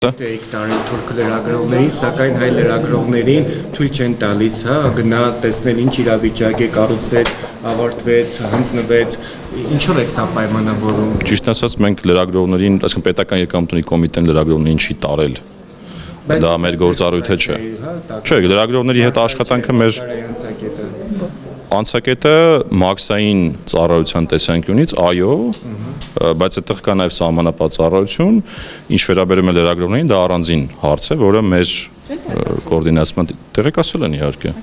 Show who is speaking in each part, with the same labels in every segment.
Speaker 1: Դեիք տարին թուրք լրագրողներին, սակայն հայ լրագրողներին թույլ չեն տալիս, հա, գնա տեսնել ինչ իրավիճակ է, կառուցվեց, ավարտվեց, հանձնվեց, ինչով եք սա պայմանավորում։
Speaker 2: Ճիշտ ասած, մենք լրագրողներին, այսինքն պետական եկամուտների կոմիտեն լրագրողներին չի տարել։ Դա մեր գործառույթը չէ։ Չէ, լրագրողների հետ աշխատանքը մեր անցակետը մաքսային ծառայության տեսանկյունից, այո, բայց այդտեղ կա նաև սահմանապատ ծառայություն, ինչ վերաբերում է լրագրողներին, դա առանձին հարց է, որը մեր կոորդինացման տեղեկացել են իհարկե։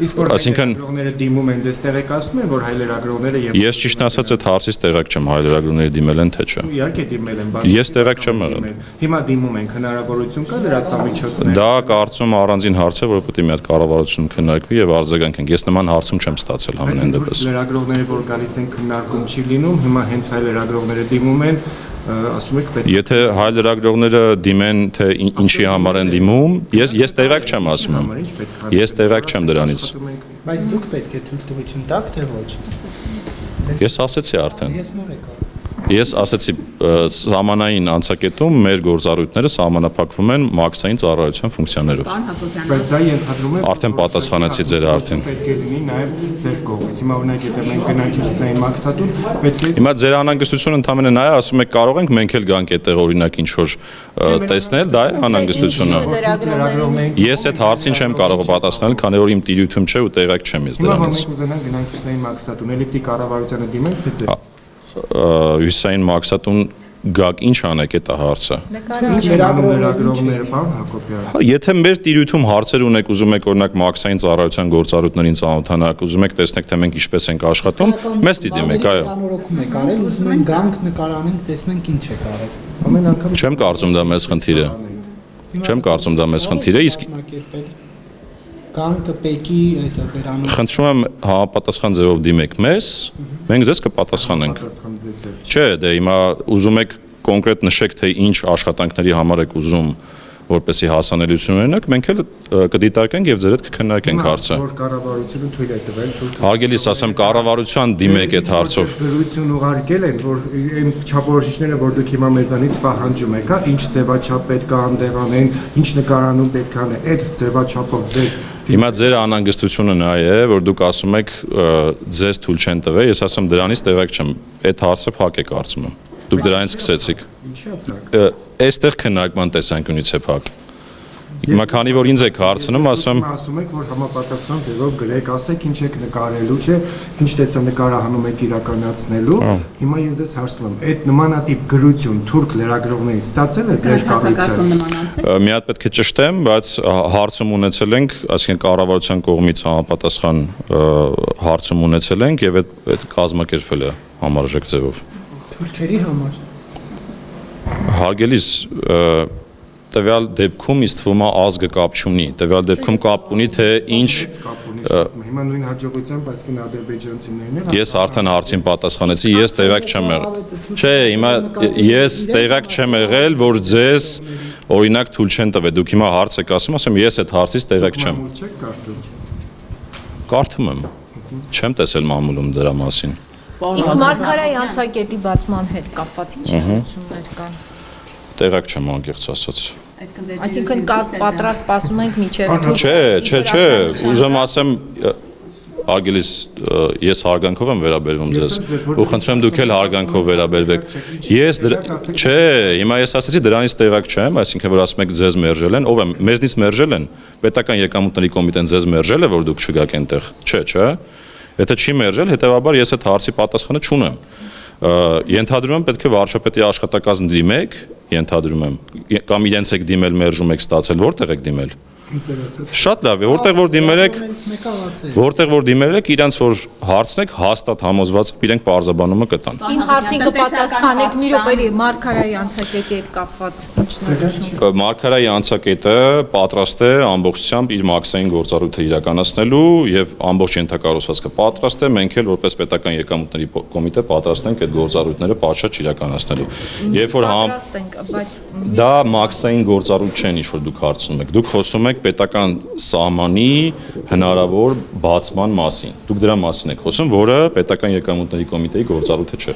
Speaker 1: Իսկ որ լրագրողները դիմում են, ձեզ տեղեկացնում են, որ հայ լրագրողները եւ
Speaker 2: Ես ճիշտ ասած այդ հարցից տեղակ չեմ, հայ լրագրողները դիմել են թե չէ։
Speaker 1: Իհարկե դիմել են, բայց
Speaker 2: Ես տեղակ չեմ եղել։
Speaker 1: Հիմա դիմում ենք, հնարավորություն կա լրատվամիջոցներ։
Speaker 2: Դա կարծում առանձին հարց է, որ պետք է մի հատ կառավարություն քննարկվի եւ արձագանքենք։ Ես նման հարցում չեմ ստացել ամենայն դեպս։
Speaker 1: Լրագրողները, որ գալիս են քննարկում չի լինում, հիմա հենց հայ լրագրողները դիմում են, ասում եք պետք է
Speaker 2: Եթե հայ լրագրողները դիմեն, թե ինչի համար են դիմում, ես տեղակ չեմ ասում։ Ես տեղակ չեմ դրանից։
Speaker 3: Բայց դուք պետք է թույլտվություն տաք, թե ոչ։
Speaker 2: Ես ասեցի արդեն։
Speaker 3: Ես նոր եկա։
Speaker 2: Ես ասեցի սահմանային անցակետում մեր գործառույթները սահմանափակվում են մաքսային ծառայության ֆունկցիաներով։
Speaker 1: Բայց դա ենթադրում է
Speaker 2: Արդեն պատասխանեցի ձեր հարցին։
Speaker 1: Պետք է լինի նաև ձեր կողմից։ Հիմա օրինակ եթե մենք գնանք հյուսիսային մաքսատուն, պետք է
Speaker 2: Հիմա ձեր անհանգստությունը ընդհանրապես նա է, ասում եք կարող ենք մենք էլ գանք այդտեղ օրինակ ինչ որ տեսնել, դա է անհանգստությունը։ Ես այդ հարցին չեմ կարող պատասխանել, քանի որ իմ տիրույթում չէ ու տեղակ չեմ ես
Speaker 1: Հիմա
Speaker 2: դրանից։
Speaker 1: մենք ուզենանք գնանք հյուսիսային մաքսատուն, էլիպտիկ կառավարությանը դիմենք թե ձեզ։
Speaker 2: Հյուսիսային մաքսատուն գաք ինչ անեք այդ հարցը։
Speaker 1: Ինչ են անում լրագրողները, պարոն Հակոբյան։
Speaker 2: Եթե մեր տիրույթում հարցեր ունեք, ուզում եք օրինակ մաքսային ծառայության գործառույթներին ծանոթանաք, ուզում եք տեսնեք թե մենք ինչպես ենք աշխատում, մեզ դիմեք, այո։
Speaker 3: Անորոգում եք արել, ուզում են գանք նկարանենք, տեսնենք ինչ եք արել։
Speaker 1: Ամեն անգամ
Speaker 2: Չեմ կարծում դա մեզ խնդիր է։ Չեմ կարծում դա մեզ խնդիր է, իսկ
Speaker 3: Գանքը պեկի այդ վերանում։
Speaker 2: խնդրում եմ համապատասխան ձևով դիմեք մեզ, մենք ձեզ կպատասխանենք։ Չէ, դե հիմա ուզում եք կոնկրետ նշեք թե ինչ աշխատանքների համար եք ուզում որպեսի հասանելիություն ունենաք, մենք էլ կդիտարկենք եւ ձեր հետ կքննարկենք հարցը։
Speaker 1: Որ կառավարությունը թույլ է տվել,
Speaker 2: Հարգելիս ասեմ կառավարության դիմեք այդ հարցով։
Speaker 1: Դրություն ուղարկել են, որ այն չափորոշիչները, որ դուք հիմա մեզանից պահանջում եք, հա, ինչ ձևաչափ պետք է անդեղանեն, ինչ նկարանում պետք է անեն, այդ ձևաչափով ձեզ
Speaker 2: Հիմա ձեր անհանգստությունը նա է, որ դուք ասում եք ձեզ թույլ չեն տվել, ես ասեմ դրանից տեղակ չեմ։ Այդ հարցը փակ է կարծում եմ։ Դուք դրանից սկսեցիք։
Speaker 1: Ինչի՞ է փակ։
Speaker 2: Այստեղ քննարկման տեսանկյունից է փակ։ Հիմա քանի որ ինձ եք հարցնում, ասում
Speaker 1: Ասում եք, որ համապատասխան ձևով գրեք, ասեք ինչ եք նկարելու, չէ, ինչ տեսանկարահանում եք իրականացնելու։ Հիմա ես ձեզ հարցնում եմ, այդ նմանատիպ գրություն թուրք լրագրողներից ստացել է ձեր կառույցը։
Speaker 2: Մի հատ պետք է ճշտեմ, բայց հարցում ունեցել ենք, այսինքն կառավարության կողմից համապատասխան հարցում ունեցել ենք եւ այդ կազմակերպվել է համարժեք ձևով։
Speaker 3: Թուրքերի համար։
Speaker 2: Հարգելիս տվյալ դեպքում ինձ թվում է ազգը կապ չունի, տվյալ դեպքում կապ ունի թե ինչ
Speaker 1: Հիմա նույն հաջողությամբ այսքան ադրբեջանցիներն են։
Speaker 2: Ես արդեն հարցին պատասխանեցի, ես տեղակ չեմ եղել։ Չէ, հիմա ես տեղակ չեմ եղել, որ ձեզ օրինակ թույլ չեն տվել։ Դուք հիմա հարց եք ասում, ասեմ ես այդ հարցից տեղակ չեմ։ Կարդում եմ։ Չեմ տեսել մամուլում դրա մասին։
Speaker 4: Իսկ Մարգարայի անցակետի բացման հետ կապված ինչ նորություններ կան։
Speaker 2: Տեղակ չեմ անկեղծ ասած։
Speaker 4: Այսինքն պատրաստ սպասում ենք միջև
Speaker 2: Չէ, ուզում ասեմ Արգելիս ես հարգանքով եմ վերաբերվում ձեզ ու խնդրեմ դուք էլ հարգանքով վերաբերվեք Չէ, հիմա ես ասացի դրանից տեղակ չեմ, այսինքն որ ասում եք ձեզ մերժել են, ով է մեզնից մերժել են, պետական եկամուտների կոմիտեն ձեզ մերժել է, որ դուք չգաք այնտեղ, չէ, Եթե չի մերժել, հետեւաբար ես այդ հարցի պատասխանը չունեմ։ Ենթադրում եմ պետք է վարչապետի աշխատակազմ դիմեք, ենթադրում եմ, կամ իրենց եք դիմել, մերժում եք ստացել, որտեղ եք դիմել։ Շատ լավ է, որտեղ որ դիմել եք, իրանց որ հարցնեք, հաստատ համոզված եք, իրենք պարզաբանումը կտան։
Speaker 4: Իմ հարցին կպատասխանեք մի րոպե Մարգարայի անցակետի հետ կապված ինչ նորություն։
Speaker 2: Մարգարայի անցակետը պատրաստ է ամբողջությամբ իր մաքսային գործառույթը իրականացնելու եւ ամբողջ ենթակառուցվածքը պատրաստ է, մենք էլ որպես պետական եկամուտների կոմիտե պատրաստ ենք այդ գործառույթները պատշաճ իրականացնելու։ Երբ որ դա մաքսային գործառույթ չեն, ինչ որ դուք հարցնում եք, դուք խոսում եք պետական սահմանի հնարավոր բացման մասին։ Դուք դրա մասին եք խոսում, որը պետական եկամուտների կոմիտեի գործառույթը չէ։